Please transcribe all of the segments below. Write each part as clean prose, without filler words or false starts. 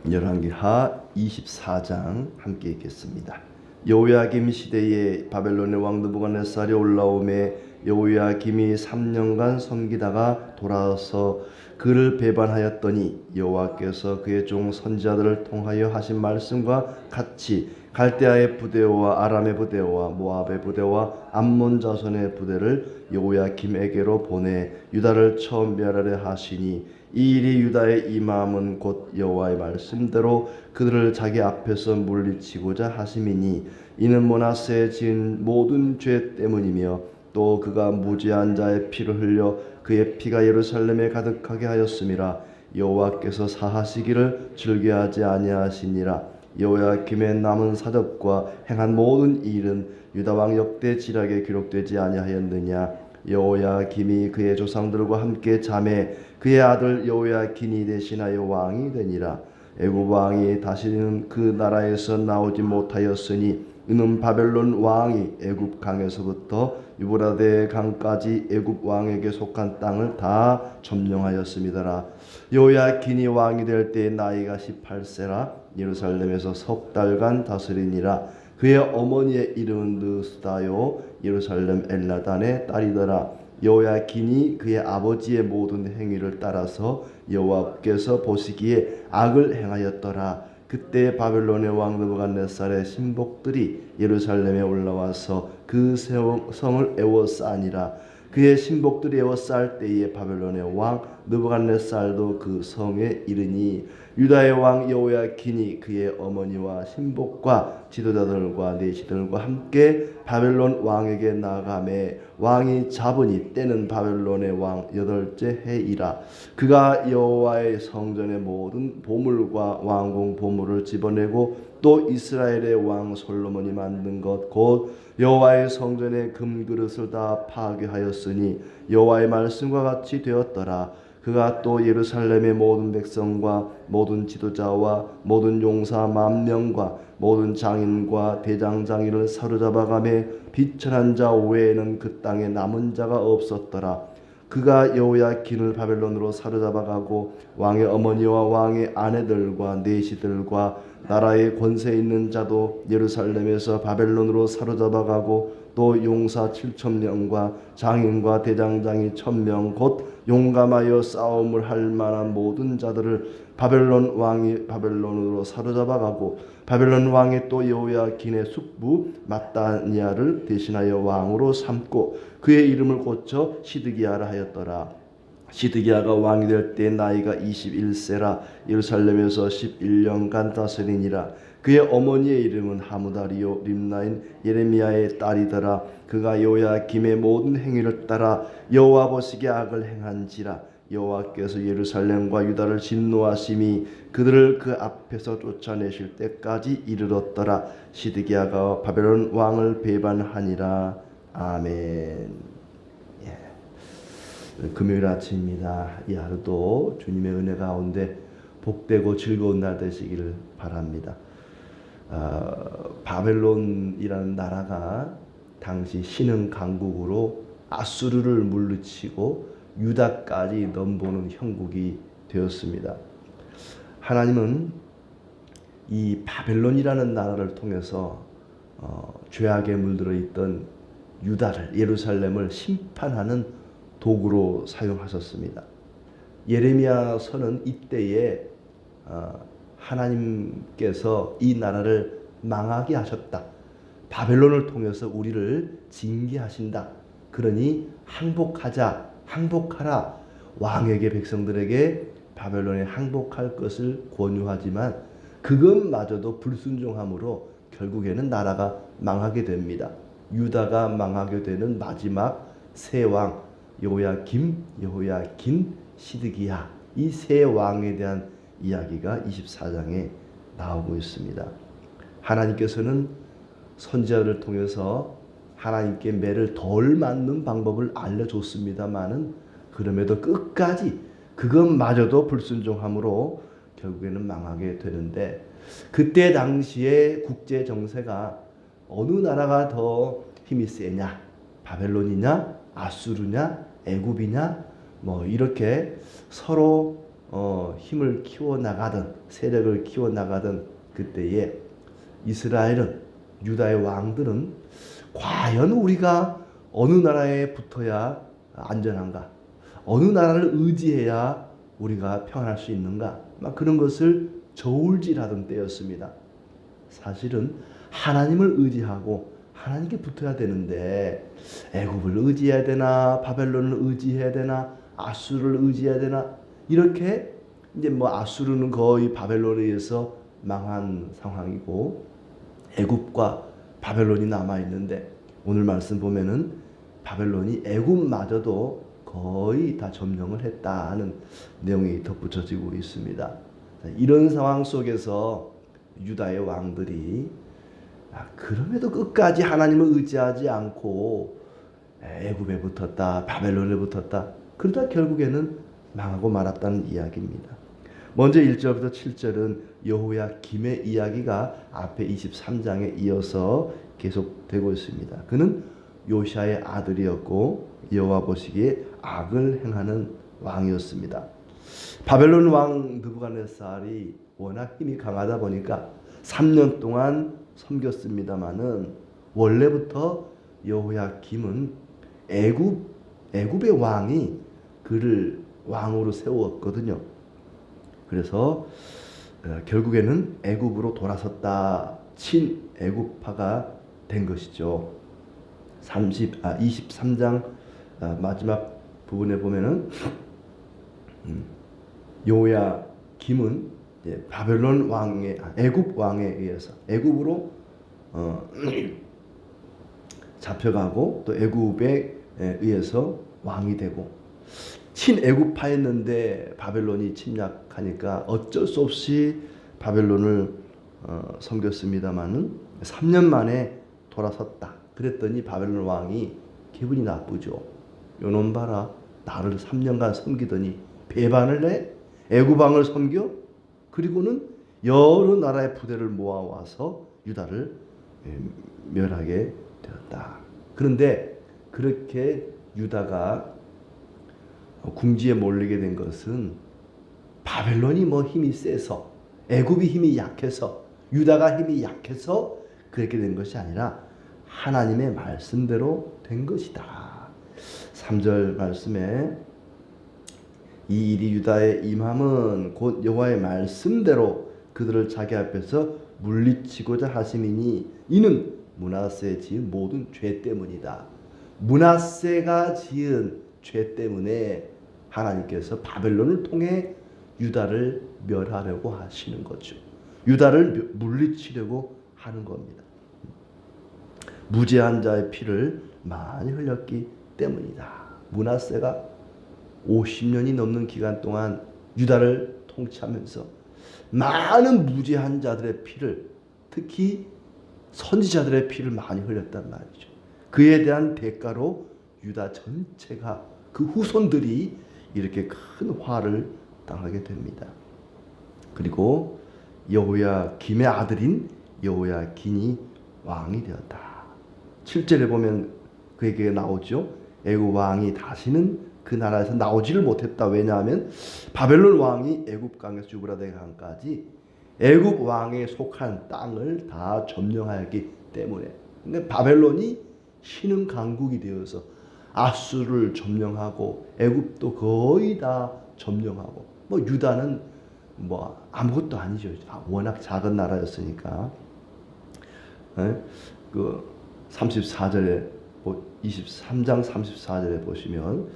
열왕기하 24장 함께 읽겠습니다. 여호야김 시대에 바벨론의 왕 느부갓네살이 올라오매 여호야김이 3년간 섬기다가 돌아서 그를 배반하였더니 여호와께서 그의 종 선지자들을 통하여 하신 말씀과 같이 갈대아의 부대와 아람의 부대와 모압의 부대와 암몬 자손의 부대를 여호야김에게로 보내 유다를 처음 멸하려 하시니 이 일이 유다의 임함은 곧 여호와의 말씀대로 그들을 자기 앞에서 물리치고자 하심이니 이는 므낫세에 지은 모든 죄 때문이며 또 그가 무죄한 자의 피를 흘려 그의 피가 예루살렘에 가득하게 하였음이라. 여호와께서 사하시기를 즐겨하지 아니하시니라. 여호야김의 남은 사적과 행한 모든 일은 유다 왕 역대 지략에 기록되지 아니하였느냐. 여호야김이 그의 조상들과 함께 잠에 그의 아들 여호야긴이 대신하여 왕이 되니라. 애굽 왕이 다시는 그 나라에서 나오지 못하였으니 이는 바벨론 왕이 애굽 강에서부터 유브라데 강까지 애굽 왕에게 속한 땅을 다 점령하였음이더라. 여호야긴이 왕이 될 때 나이가 18세라 예루살렘에서 석 달간 다스리니라. 그의 어머니의 이름은 느스다요 예루살렘 엘나단의 딸이더라. 여호야긴이 그의 아버지의 모든 행위를 따라서 여호와께서 보시기에 악을 행하였더라. 그때 바벨론의 왕 느부갓네살의 신복들이 예루살렘에 올라와서 그 성을 에워싸니라. 그의 신복들이 에워쌀 때에 바벨론의 왕 느부갓네살도 그 성에 이르니 유다의 왕 여호야긴이 그의 어머니와 신복과 지도자들과 내시들과 함께 바벨론 왕에게 나아가매 왕이 잡으니 때는 바벨론의 왕 8째 해이라. 그가 여호와의 성전의 모든 보물과 왕궁 보물을 집어내고 또 이스라엘의 왕 솔로몬이 만든 것 곧 여호와의 성전의 금그릇을 다 파괴하였으니 여호와의 말씀과 같이 되었더라. 그가 또 예루살렘의 모든 백성과 모든 지도자와 모든 용사 10,000명과 모든 장인과 대장장이를 사로잡아가며 비천한 자 외에는 그 땅에 남은 자가 없었더라. 그가 여호야긴을 바벨론으로 사로잡아가고 왕의 어머니와 왕의 아내들과 내시들과 나라의 권세 있는 자도 예루살렘에서 바벨론으로 사로잡아가고 또 용사 7,000명과 장인과 대장장이 1,000명 곧 용감하여 싸움을 할 만한 모든 자들을 바벨론 왕이 바벨론으로 사로잡아가고 바벨론 왕이 또 여호야긴의 숙부 마따니아를 대신하여 왕으로 삼고 그의 이름을 고쳐 시드기야라 하였더라. 시드기야가 왕이 될 때 나이가 21세라 예루살렘에서 11년간 다스리니라. 그의 어머니의 이름은 하무다리요 림나인 예레미야의 딸이더라. 그가 여호야김의 모든 행위를 따라 여호와 보시기에 악을 행한지라. 여호와께서 예루살렘과 유다를 진노하심이 그들을 그 앞에서 쫓아내실 때까지 이르렀더라. 시드기야가 바벨론 왕을 배반하니라. 아멘. 금요일 아침입니다. 이 하루도 주님의 은혜 가운데 복되고 즐거운 날 되시기를 바랍니다. 바벨론이라는 나라가 당시 신흥 강국으로 아수르를 물리치고 유다까지 넘보는 형국이 되었습니다. 하나님은 이 바벨론이라는 나라를 통해서 죄악에 물들어 있던 유다를 예루살렘을 심판하는 도구로 사용하셨습니다. 예레미야서는 이때에 하나님께서 이 나라를 망하게 하셨다. 바벨론을 통해서 우리를 징계하신다. 그러니 항복하라. 왕에게 백성들에게 바벨론에 항복할 것을 권유하지만 그것마저도 불순종함으로 결국에는 나라가 망하게 됩니다. 유다가 망하게 되는 마지막 세 왕 여호야김, 시드기야 이 세 왕에 대한 이야기가 24장에 나오고 있습니다. 하나님께서는 선지자를 통해서 하나님께 매를 덜 맞는 방법을 알려줬습니다마는 그럼에도 끝까지 그것마저도 불순종함으로 결국에는 망하게 되는데 그때 당시에 국제 정세가 어느 나라가 더 힘이 세냐? 바벨론이냐? 아수르냐? 애굽이냐? 이렇게 서로 힘을 키워나가던 세력을 키워나가던 그때에 이스라엘은 유다의 왕들은 과연 우리가 어느 나라에 붙어야 안전한가? 어느 나라를 의지해야 우리가 평안할 수 있는가? 막 그런 것을 저울질하던 때였습니다. 사실은 하나님을 의지하고 하나님께 붙어야 되는데 애굽을 의지해야 되나 바벨론을 의지해야 되나 아수르를 의지해야 되나 이렇게 이제 뭐 아수르는 거의 바벨론에 의해서 망한 상황이고 애굽과 바벨론이 남아 있는데 오늘 말씀 보면은 바벨론이 애굽마저도 거의 다 점령을 했다는 내용이 덧붙여지고 있습니다. 이런 상황 속에서 유다의 왕들이 그럼에도 끝까지 하나님을 의지하지 않고 애굽에 붙었다 바벨론에 붙었다 그러다 결국에는 망하고 말았다는 이야기입니다. 먼저 1절부터 7절은 여호야김의 이야기가 앞에 23장에 이어서 계속되고 있습니다. 그는 요시아의 아들이었고 여호와 보시기에 악을 행하는 왕이었습니다. 바벨론 왕 느부갓네살이 워낙 힘이 강하다 보니까 3년 동안 섬겼습니다마는 원래부터 여호야김은 애굽의 왕이 그를 왕으로 세웠거든요. 그래서 결국에는 애굽으로 돌아섰다 친애굽파가 된 것이죠. 23장 마지막 부분에 보면은 여호야김은 바벨론 왕의 애굽 왕에 의해서 애굽으로 잡혀가고 또 애굽에 의해서 왕이 되고 친애굽파였는데 바벨론이 침략하니까 어쩔 수 없이 바벨론을 섬겼습니다마는 3년 만에 돌아섰다. 그랬더니 바벨론 왕이 기분이 나쁘죠. 요놈 봐라. 나를 3년간 섬기더니 배반을 해? 애굽 왕을 섬겨? 그리고는 여러 나라의 부대를 모아와서 유다를 멸하게 되었다. 그런데 그렇게 유다가 궁지에 몰리게 된 것은 바벨론이 뭐 힘이 세서 애굽이 힘이 약해서 유다가 힘이 약해서 그렇게 된 것이 아니라 하나님의 말씀대로 된 것이다. 3절 말씀에 이 일이 유다에 임함은 곧 여호와의 말씀대로 그들을 자기 앞에서 물리치고자 하심이니 이는 므낫세의 지은 모든 죄 때문이다. 므낫세가 지은 죄 때문에 하나님께서 바벨론을 통해 유다를 멸하려고 하시는 거죠. 유다를 물리치려고 하는 겁니다. 무죄한 자의 피를 많이 흘렸기 때문이다. 므낫세가 50년이 넘는 기간 동안 유다를 통치하면서 많은 무죄한 자들의 피를 특히 선지자들의 피를 많이 흘렸단 말이죠. 그에 대한 대가로 유다 전체가 그 후손들이 이렇게 큰 화를 당하게 됩니다. 그리고 여호야김의 아들인 여호야긴이 왕이 되었다. 7절에 보면 그에게 나오죠. 애굽 왕이 다시는 그 나라에서 나오지를 못했다. 왜냐하면 바벨론 왕이 애굽 강에서 유브라데 강까지 애굽 왕에 속한 땅을 다 점령하였기 때문에. 그러니까 바벨론이 신흥 강국이 되어서 아수르를 점령하고 애굽도 거의 다 점령하고 뭐 유다는 뭐 아무것도 아니죠. 워낙 작은 나라였으니까. 그 34절에 23장 34절에 보시면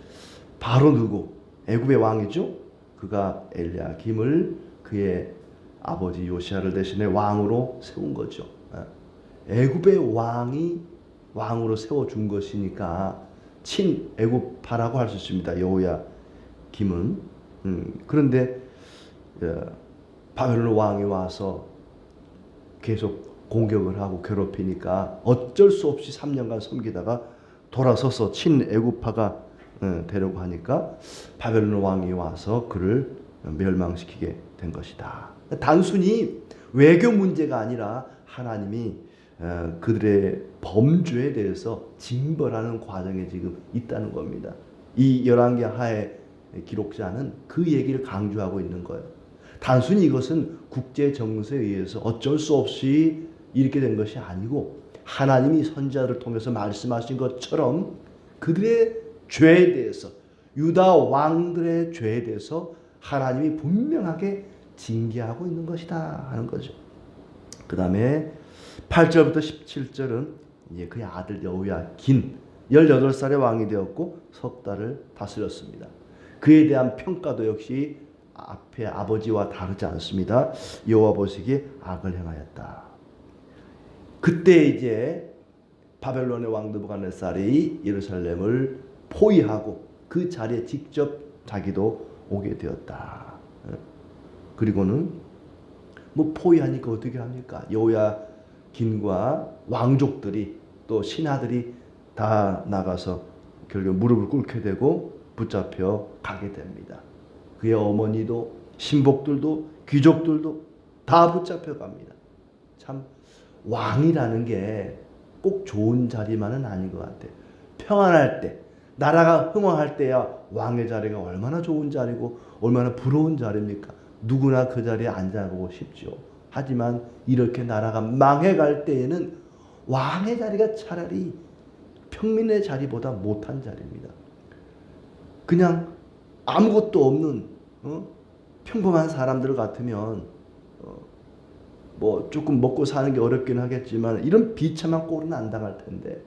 바로 누구? 애굽의 왕이죠. 그가 엘야김을 그의 아버지 요시아를 대신해 왕으로 세운 거죠. 애굽의 왕이 왕으로 세워준 것이니까 친애굽파라고 할 수 있습니다. 여호야김은. 그런데 바벨론 왕이 와서 계속 공격을 하고 괴롭히니까 어쩔 수 없이 3년간 섬기다가 돌아서서 친애굽파가 되려고 하니까 바벨론 왕이 와서 그를 멸망시키게 된 것이다. 단순히 외교 문제가 아니라 하나님이 그들의 범죄에 대해서 징벌하는 과정에 지금 있다는 겁니다. 이 열왕기 하에 기록자는 그 얘기를 강조하고 있는 거예요. 단순히 이것은 국제 정세에 의해서 어쩔 수 없이 이렇게 된 것이 아니고 하나님이 선지자를 통해서 말씀하신 것처럼 그들의 죄에 대해서, 유다 왕들의 죄에 대해서 하나님이 분명하게 징계하고 있는 것이다 하는 거죠. 그 다음에 8절부터 17절은 이제 그의 아들 여호야긴 18살의 왕이 되었고 석 달을 다스렸습니다. 그에 대한 평가도 역시 앞에 아버지와 다르지 않습니다. 여호와 보시기에 악을 행하였다. 그때 이제 바벨론의 왕 느부갓네살이 예루살렘을 포위하고 그 자리에 직접 자기도 오게 되었다. 그리고는 뭐 포위하니까 어떻게 합니까? 여호야긴과 왕족들이 또 신하들이 다 나가서 결국 무릎을 꿇게 되고 붙잡혀 가게 됩니다. 그의 어머니도 신복들도 귀족들도 다 붙잡혀 갑니다. 참 왕이라는 게 꼭 좋은 자리만은 아닌 것 같아요. 평안할 때, 나라가 흥황할 때야 왕의 자리가 얼마나 좋은 자리고 얼마나 부러운 자리입니까? 누구나 그 자리에 앉아보고 싶죠. 하지만 이렇게 나라가 망해갈 때에는 왕의 자리가 차라리 평민의 자리보다 못한 자리입니다. 그냥 아무것도 없는 평범한 사람들 같으면 뭐 조금 먹고 사는 게 어렵긴 하겠지만 이런 비참한 꼴은 안 당할 텐데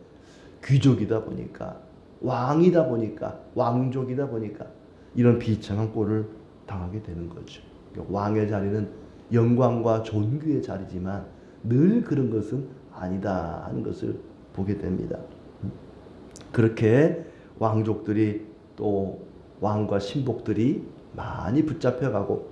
귀족이다 보니까 왕이다 보니까 왕족이다 보니까 이런 비참한 꼴을 당하게 되는 거죠. 왕의 자리는 영광과 존귀의 자리지만 늘 그런 것은 아니다 하는 것을 보게 됩니다. 그렇게 왕족들이 또 왕과 신복들이 많이 붙잡혀가고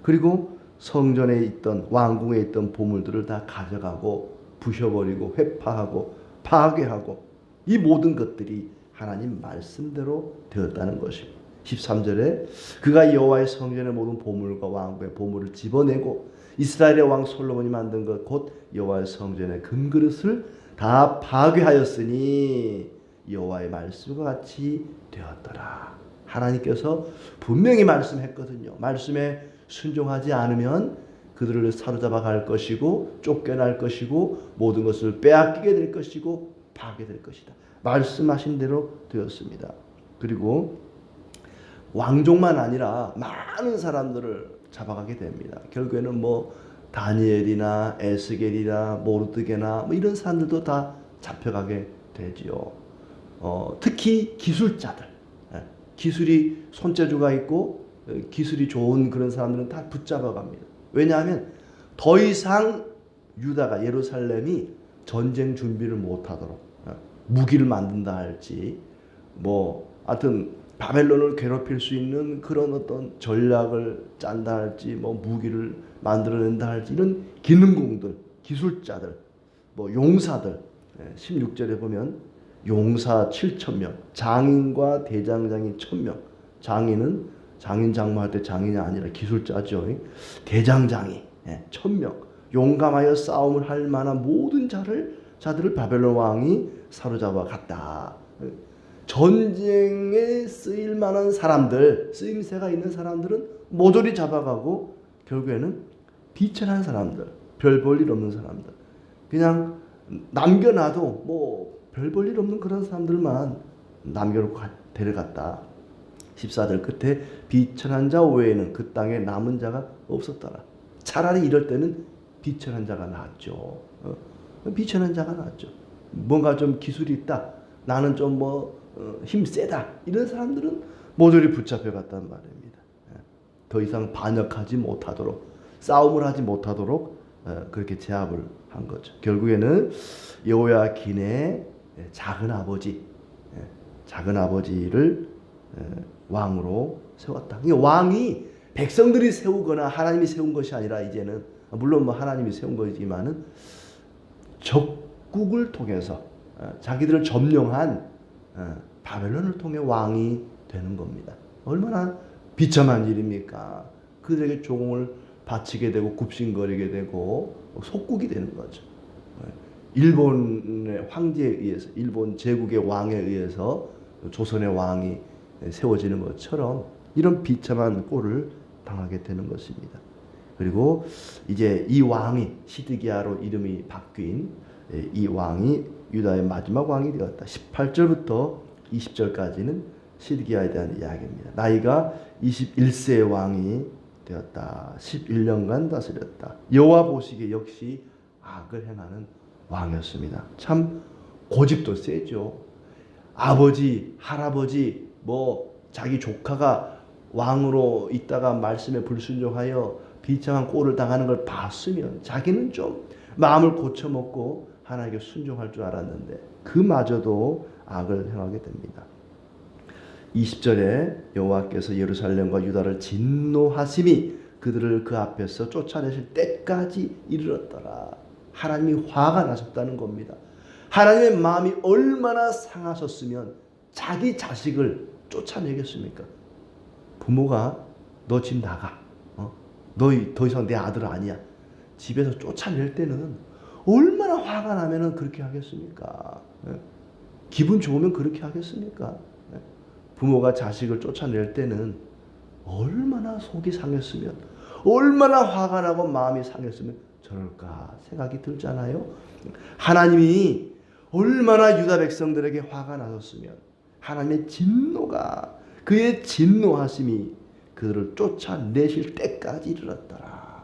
그리고 성전에 있던 왕궁에 있던 보물들을 다 가져가고 부셔버리고 회파하고 파괴하고 이 모든 것들이 하나님 말씀대로 되었다는 것입니다. 13절에 그가 여호와의 성전의 모든 보물과 왕궁의 보물을 집어내고 이스라엘의 왕 솔로몬이 만든 것 곧 여호와의 성전의 금그릇을 다 파괴하였으니 여호와의 말씀과 같이 되었더라. 하나님께서 분명히 말씀했거든요. 말씀에 순종하지 않으면 그들을 사로잡아 갈 것이고 쫓겨날 것이고 모든 것을 빼앗기게 될 것이고 파괴될 것이다. 말씀하신 대로 되었습니다. 그리고 왕족만 아니라 많은 사람들을 잡아가게 됩니다. 결국에는 뭐 다니엘이나 에스겔이나 모르드게나 뭐 이런 사람들도 다 잡혀가게 되지요. 특히 기술자들, 기술이 손재주가 있고 기술이 좋은 그런 사람들은 다 붙잡아 갑니다. 왜냐하면 더 이상 유다가 예루살렘이 전쟁 준비를 못하도록 무기를 만든다 할지 뭐 하여튼 바벨론을 괴롭힐 수 있는 그런 어떤 전략을 짠다 할지 뭐 무기를 만들어낸다 할지 이런 기능공들, 기술자들, 뭐 용사들 16절에 보면 용사 7,000명, 장인과 대장장이 1,000명. 장인은 장인 장모할 때 장인이 아니라 기술자죠. 대장장이 1,000명. 용감하여 싸움을 할 만한 모든 자들을 바벨론 왕이 사로잡아 갔다. 전쟁에 쓰일 만한 사람들, 쓰임새가 있는 사람들은 모조리 잡아가고 결국에는 비천한 사람들, 별 볼 일 없는 사람들, 그냥 남겨놔도 뭐 별 볼 일 없는 그런 사람들만 남겨놓고 데려갔다. 14절 끝에 비천한 자 외에는 그 땅에 남은 자가 없었더라. 차라리 이럴 때는 비천한 자가 낫죠. 비천한 자가 낫죠. 뭔가 좀 기술이 있다. 나는 좀 힘 세다. 이런 사람들은 모조리 붙잡혀 갔단 말입니다. 더 이상 반역하지 못하도록, 싸움을 하지 못하도록 그렇게 제압을 한 거죠. 결국에는 여호야긴의 작은 아버지를 왕으로 세웠다. 왕이 백성들이 세우거나 하나님이 세운 것이 아니라 이제는 물론 하나님이 세운 거지만은 적국을 통해서 자기들을 점령한 바벨론을 통해 왕이 되는 겁니다. 얼마나 비참한 일입니까? 그들에게 종을 바치게 되고 굽신거리게 되고 속국이 되는 거죠. 일본의 황제에 의해서, 일본 제국의 왕에 의해서 조선의 왕이 세워지는 것처럼 이런 비참한 꼴을 당하게 되는 것입니다. 그리고 이제 이 왕이 시드기야로 이름이 바뀐 이 왕이 유다의 마지막 왕이 되었다. 18절부터 20절까지는 시드기야에 대한 이야기입니다. 나이가 21세의 왕이 되었다. 11년간 다스렸다. 여호와 보시기에 역시 악을 행하는 왕이었습니다. 참 고집도 세죠. 아버지, 할아버지, 자기 조카가 왕으로 있다가 말씀에 불순종하여 비참한 꼴을 당하는 걸 봤으면 자기는 좀 마음을 고쳐먹고 하나님께 순종할 줄 알았는데 그마저도 악을 행하게 됩니다. 20절에 여호와께서 예루살렘과 유다를 진노하심이 그들을 그 앞에서 쫓아내실 때까지 이르렀더라. 하나님이 화가 나셨다는 겁니다. 하나님의 마음이 얼마나 상하셨으면 자기 자식을 쫓아내겠습니까? 부모가 너 집 나가. 너 더 이상 내 아들 아니야. 집에서 쫓아낼 때는 얼마나 화가 나면은 그렇게 하겠습니까? 기분 좋으면 그렇게 하겠습니까? 부모가 자식을 쫓아낼 때는 얼마나 속이 상했으면, 얼마나 화가 나고 마음이 상했으면 저럴까 생각이 들잖아요. 하나님이 얼마나 유다 백성들에게 화가 나셨으면 하나님의 진노가, 그의 진노하심이 그들을 쫓아내실 때까지 이르렀더라.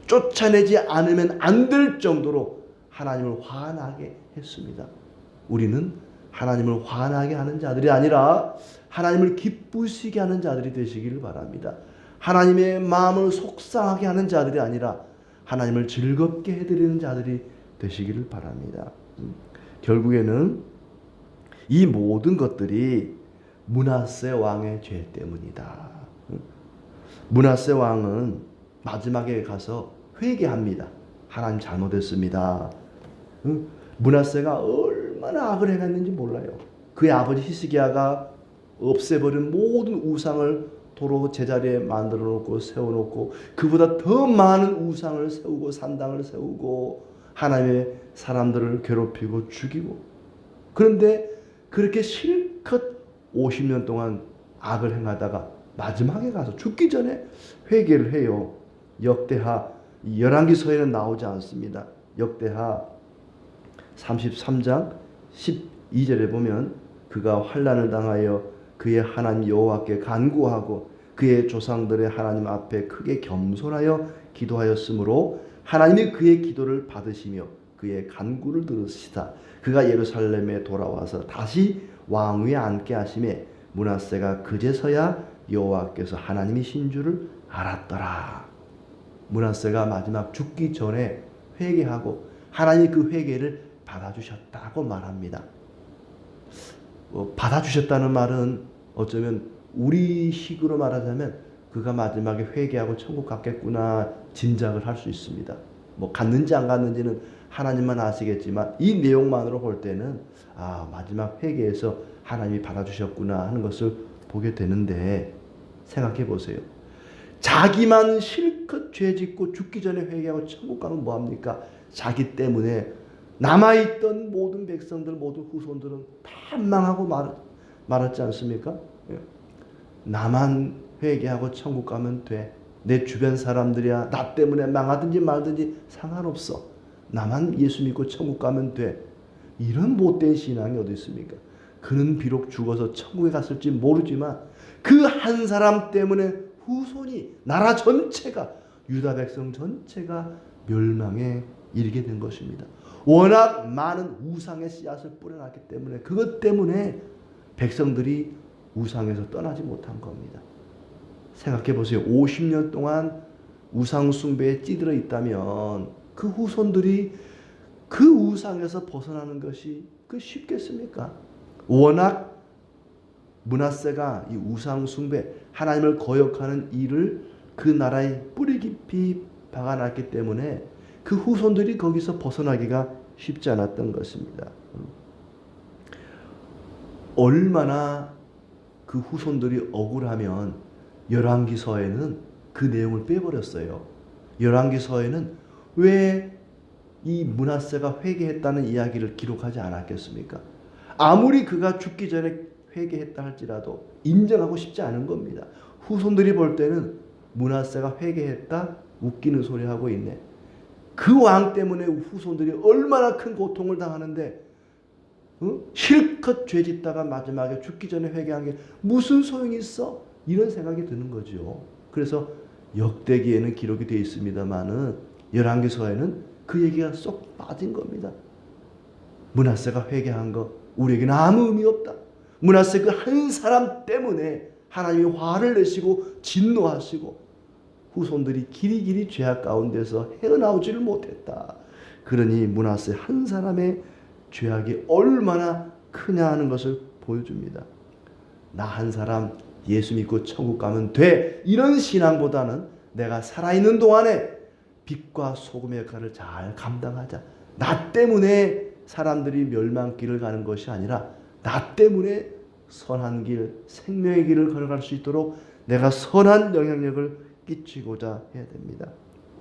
쫓아내지 않으면 안 될 정도로 하나님을 화나게 했습니다. 우리는 하나님을 화나게 하는 자들이 아니라 하나님을 기쁘시게 하는 자들이 되시기를 바랍니다. 하나님의 마음을 속상하게 하는 자들이 아니라 하나님을 즐겁게 해드리는 자들이 되시기를 바랍니다. 결국에는 이 모든 것들이 므낫세 왕의 죄 때문이다. 므낫세 왕은 마지막에 가서 회개합니다. 하나님 잘못했습니다. 므낫세가 얼마나 악을 행했는지 몰라요. 그의 아버지 히스기야가 없애버린 모든 우상을 도로 제자리에 만들어 놓고 세워놓고 그보다 더 많은 우상을 세우고 산당을 세우고 하나님의 사람들을 괴롭히고 죽이고, 그런데 그렇게 실컷 50년 동안 악을 행하다가 마지막에 가서 죽기 전에 회개를 해요. 역대하 열왕기서에는 나오지 않습니다. 역대하 33장 12절에 보면 그가 환난을 당하여 그의 하나님 여호와께 간구하고 그의 조상들의 하나님 앞에 크게 겸손하여 기도하였으므로 하나님이 그의 기도를 받으시며 그의 간구를 들으시다. 그가 예루살렘에 돌아와서 다시 왕위에 앉게 하심에 므낫세가 그제서야 여호와께서 하나님이신 줄을 알았더라. 므낫세가 마지막 죽기 전에 회개하고 하나님이 그 회개를 받아주셨다고 말합니다. 받아주셨다는 말은 어쩌면 우리식으로 말하자면 그가 마지막에 회개하고 천국 갔겠구나 짐작을 할 수 있습니다. 갔는지 안 갔는지는 하나님만 아시겠지만 이 내용만으로 볼 때는 마지막 회개에서 하나님이 받아주셨구나 하는 것을 보게 되는데, 생각해 보세요. 자기만 실컷 죄짓고 죽기 전에 회개하고 천국 가면 뭐합니까? 자기 때문에 남아있던 모든 백성들, 모든 후손들은 다 망하고 말았지 않습니까? 나만 회개하고 천국 가면 돼. 내 주변 사람들이야 나 때문에 망하든지 말든지 상관없어. 나만 예수 믿고 천국 가면 돼. 이런 못된 신앙이 어디 있습니까? 그는 비록 죽어서 천국에 갔을지 모르지만 그 한 사람 때문에 후손이, 나라 전체가, 유다 백성 전체가 멸망에 이르게 된 것입니다. 워낙 많은 우상의 씨앗을 뿌려놨기 때문에, 그것 때문에 백성들이 우상에서 떠나지 못한 겁니다. 생각해 보세요. 50년 동안 우상 숭배에 찌들어 있다면 그 후손들이 그 우상에서 벗어나는 것이 쉽겠습니까? 워낙 므낫세가 이 우상 숭배, 하나님을 거역하는 일을 그 나라에 뿌리 깊이 박아놨기 때문에 그 후손들이 거기서 벗어나기가 쉽지 않았던 것입니다. 얼마나 그 후손들이 억울하면 열왕기서에는 그 내용을 빼버렸어요. 열왕기서에는 왜 이 므낫세가 회개했다는 이야기를 기록하지 않았겠습니까? 아무리 그가 죽기 전에 회개했다 할지라도 인정하고 싶지 않은 겁니다. 후손들이 볼 때는 므낫세가 회개했다? 웃기는 소리 하고 있네. 그 왕 때문에 후손들이 얼마나 큰 고통을 당하는데 실컷 죄 짓다가 마지막에 죽기 전에 회개한 게 무슨 소용이 있어? 이런 생각이 드는 거죠. 그래서 역대기에는 기록이 되어 있습니다만은 열왕기서에는 그 얘기가 쏙 빠진 겁니다. 므낫세가 회개한 거 우리에게는 아무 의미 없다. 므낫세 그 한 사람 때문에 하나님이 화를 내시고 진노하시고 후손들이 길이길이 죄악 가운데서 헤어나오지를 못했다. 그러니 므낫세 한 사람의 죄악이 얼마나 크냐 하는 것을 보여줍니다. 나 한 사람 예수 믿고 천국 가면 돼, 이런 신앙보다는 내가 살아있는 동안에 빛과 소금의 역할을 잘 감당하자. 나 때문에 사람들이 멸망길을 가는 것이 아니라 나 때문에 선한 길, 생명의 길을 걸어갈 수 있도록 내가 선한 영향력을 끼치고자 해야 됩니다.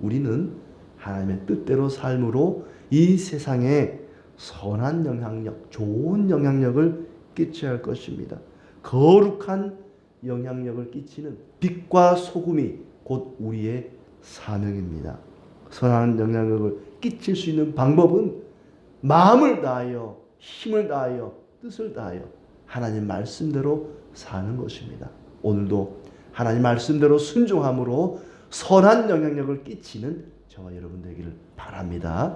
우리는 하나님의 뜻대로 삶으로 이 세상에 선한 영향력, 좋은 영향력을 끼쳐야 할 것입니다. 거룩한 영향력을 끼치는 빛과 소금이 곧 우리의 사명입니다. 선한 영향력을 끼칠 수 있는 방법은 마음을 다하여, 힘을 다하여, 뜻을 다하여 하나님 말씀대로 사는 것입니다. 오늘도 하나님 말씀대로 순종함으로 선한 영향력을 끼치는 저와 여러분 되기를 바랍니다.